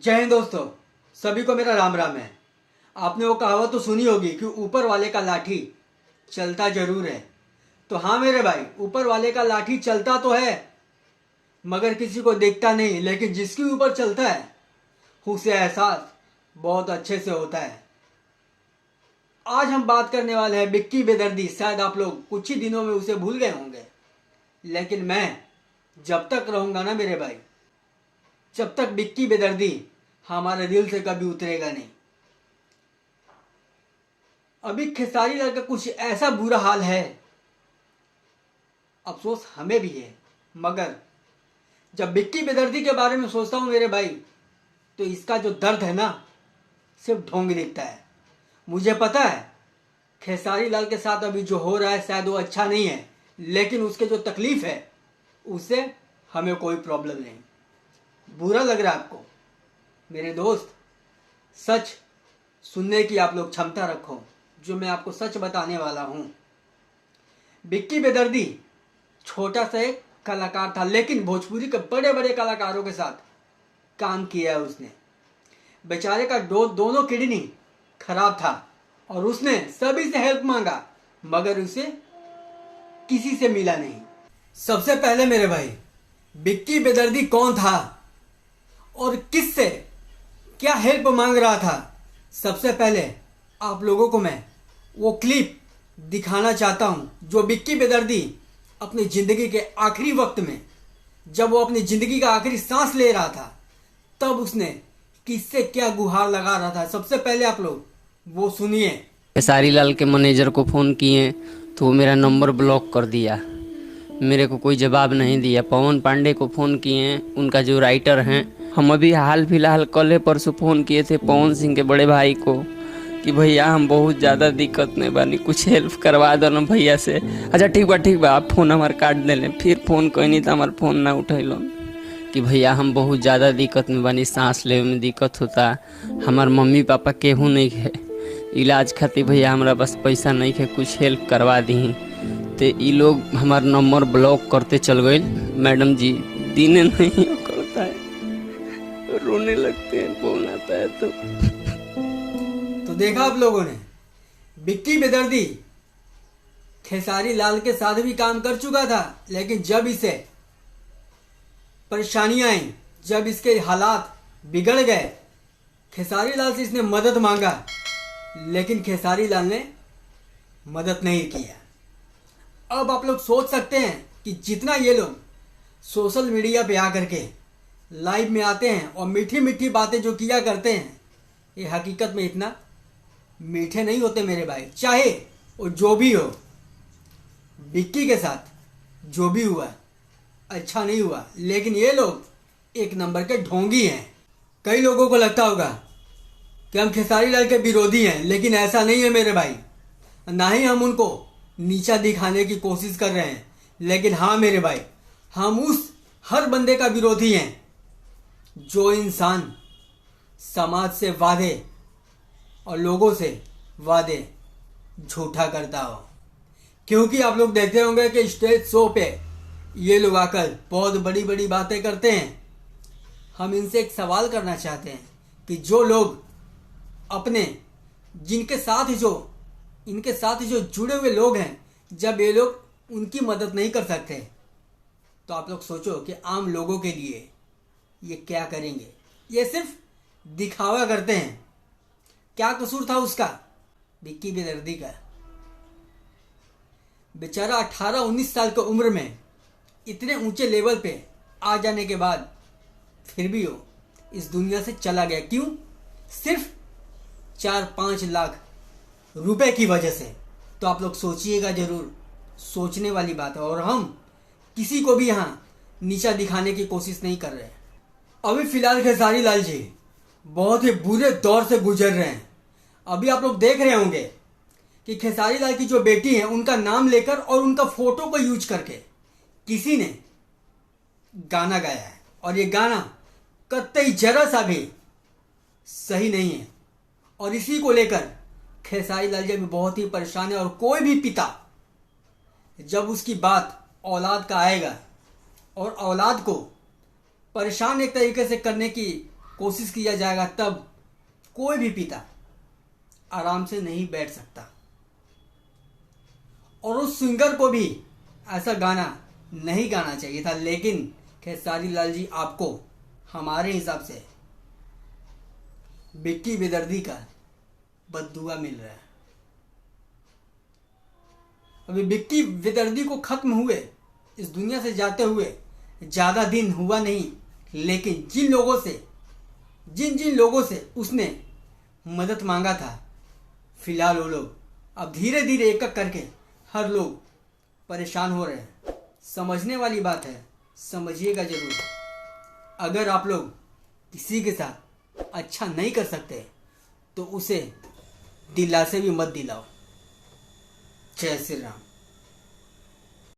जय हिंद दोस्तों, सभी को मेरा राम राम है। आपने वो कहावत तो सुनी होगी कि ऊपर वाले का लाठी चलता जरूर है। तो हाँ मेरे भाई, ऊपर वाले का लाठी चलता तो है मगर किसी को दिखता नहीं, लेकिन जिसके ऊपर चलता है उसे एहसास बहुत अच्छे से होता है। आज हम बात करने वाले हैं बिक्की बेदर्दी। शायद आप लोग कुछ ही दिनों में उसे भूल गए होंगे, लेकिन मैं जब तक रहूंगा ना मेरे भाई, जब तक बिक्की बेदर्दी हमारे दिल से कभी उतरेगा नहीं। अभी खेसारी लाल का कुछ ऐसा बुरा हाल है, अफसोस हमें भी है, मगर जब बिक्की बेदर्दी के बारे में सोचता हूं मेरे भाई, तो इसका जो दर्द है ना, सिर्फ ढोंग दिखता है। मुझे पता है खेसारी लाल के साथ अभी जो हो रहा है शायद वो अच्छा नहीं है, लेकिन उसके जो तकलीफ है उससे हमें कोई प्रॉब्लम नहीं। बुरा लग रहा है आपको मेरे दोस्त, सच सुनने की आप लोग क्षमता रखो। जो मैं आपको सच बताने वाला हूं, बिक्की बेदर्दी छोटा सा एक कलाकार था, लेकिन भोजपुरी के बड़े बड़े कलाकारों के साथ काम किया है उसने। बेचारे का दोनों किडनी खराब था और उसने सभी से हेल्प मांगा, मगर उसे किसी से मिला नहीं। सबसे पहले मेरे भाई, बिक्की बेदर्दी कौन था और किससे क्या हेल्प मांग रहा था, सबसे पहले आप लोगों को मैं वो क्लिप दिखाना चाहता हूं जो बिक्की बेदर्दी अपनी जिंदगी के आखिरी वक्त में, जब वो अपनी जिंदगी का आखिरी सांस ले रहा था, तब उसने किससे क्या गुहार लगा रहा था। सबसे पहले आप लोग वो सुनिए। खेसारी लाल के मैनेजर को फ़ोन किए तो वो मेरा नंबर ब्लॉक कर दिया, मेरे को कोई जवाब नहीं दिया। पवन पांडे को फ़ोन किए, उनका जो राइटर हैं, हम अभी हाल फिलहाल कल परसों फ़ोन किए थे पवन सिंह के बड़े भाई को कि भैया हम बहुत ज़्यादा दिक्कत में बानी, कुछ हेल्प करवा दो ना भैया से। अच्छा ठीक बा आप फ़ोन हमारे काट देले। फिर फ़ोन कोई नहीं तो हमारे फ़ोन ना उठैलन कि भैया हम बहुत ज़्यादा दिक्कत में बानी, सांस लेवे में दिक्कत होता, हमार मम्मी पापा केहू नहीं है, इलाज खातिर भैया हमारा बस पैसा नहीं है, कुछ हेल्प करवा दी। तो ये लोग हमारा नंबर ब्लॉक करते चल गए। मैडम जी दिन नहीं करता है, रोने लगते हैं, फोन आता है तो देखा आप लोगों ने, बिक्की बेदर्दी खेसारी लाल के साथ भी काम कर चुका था, लेकिन जब इसे परेशानियां आई, जब इसके हालात बिगड़ गए, खेसारी लाल से इसने मदद मांगा, लेकिन खेसारी लाल ने मदद नहीं किया। अब आप लोग सोच सकते हैं कि जितना ये लोग सोशल मीडिया पे आकर के लाइव में आते हैं और मीठी मीठी बातें जो किया करते हैं, ये हकीकत में इतना मीठे नहीं होते मेरे भाई। चाहे वो जो भी हो, बिक्की के साथ जो भी हुआ अच्छा नहीं हुआ, लेकिन ये लोग एक नंबर के ढोंगी हैं। कई लोगों को लगता होगा कि हम खेसारी लाल के विरोधी हैं, लेकिन ऐसा नहीं है मेरे भाई। ना ही हम उनको नीचा दिखाने की कोशिश कर रहे हैं, लेकिन हाँ मेरे भाई, हम उस हर बंदे का विरोधी हैं जो इंसान समाज से वादे और लोगों से वादे झूठा करता हो। क्योंकि आप लोग देखते होंगे कि स्टेज शो पे ये लोग आकर बहुत बड़ी बड़ी बातें करते हैं। हम इनसे एक सवाल करना चाहते हैं कि जो लोग अपने इनके साथ जो जुड़े हुए लोग हैं, जब ये लोग उनकी मदद नहीं कर सकते, तो आप लोग सोचो कि आम लोगों के लिए ये क्या करेंगे। ये सिर्फ दिखावा करते हैं। क्या कसूर था उसका, बिक्की बेदर्दी का? बेचारा 18-19 साल की उम्र में इतने ऊंचे लेवल पे आ जाने के बाद फिर भी वो इस दुनिया से चला गया। क्यों? सिर्फ 4-5 लाख रुपए की वजह से। तो आप लोग सोचिएगा जरूर, सोचने वाली बात है। और हम किसी को भी यहाँ नीचा दिखाने की कोशिश नहीं कर रहे। अभी फिलहाल खेसारी लाल जी बहुत ही बुरे दौर से गुजर रहे हैं। अभी आप लोग देख रहे होंगे कि खेसारी लाल की जो बेटी है, उनका नाम लेकर और उनका फोटो को यूज करके किसी ने गाना गाया है, और ये गाना कतई जरा सा भी सही नहीं है। और इसी को लेकर खेसारी लाल जी भी बहुत ही परेशान है। और कोई भी पिता जब उसकी बात औलाद का आएगा और औलाद को परेशान एक तरीके से करने की कोशिश किया जाएगा तब कोई भी पिता आराम से नहीं बैठ सकता। और उस सिंगर को भी ऐसा गाना नहीं गाना चाहिए था, लेकिन खेसारी लाल जी आपको हमारे हिसाब से बिक्की बेदर्दी का बद्दुआ मिल रहा है। अभी बिक्की बेदर्दी को खत्म हुए, इस दुनिया से जाते हुए ज़्यादा दिन हुआ नहीं, लेकिन जिन लोगों से उसने मदद मांगा था, फिलहाल वो लोग अब धीरे धीरे एक एक करके हर लोग परेशान हो रहे हैं। समझने वाली बात है, समझिएगा ज़रूर। अगर आप लोग किसी के साथ अच्छा नहीं कर सकते तो उसे दिलासे भी मत दिलाओ। जय श्री राम।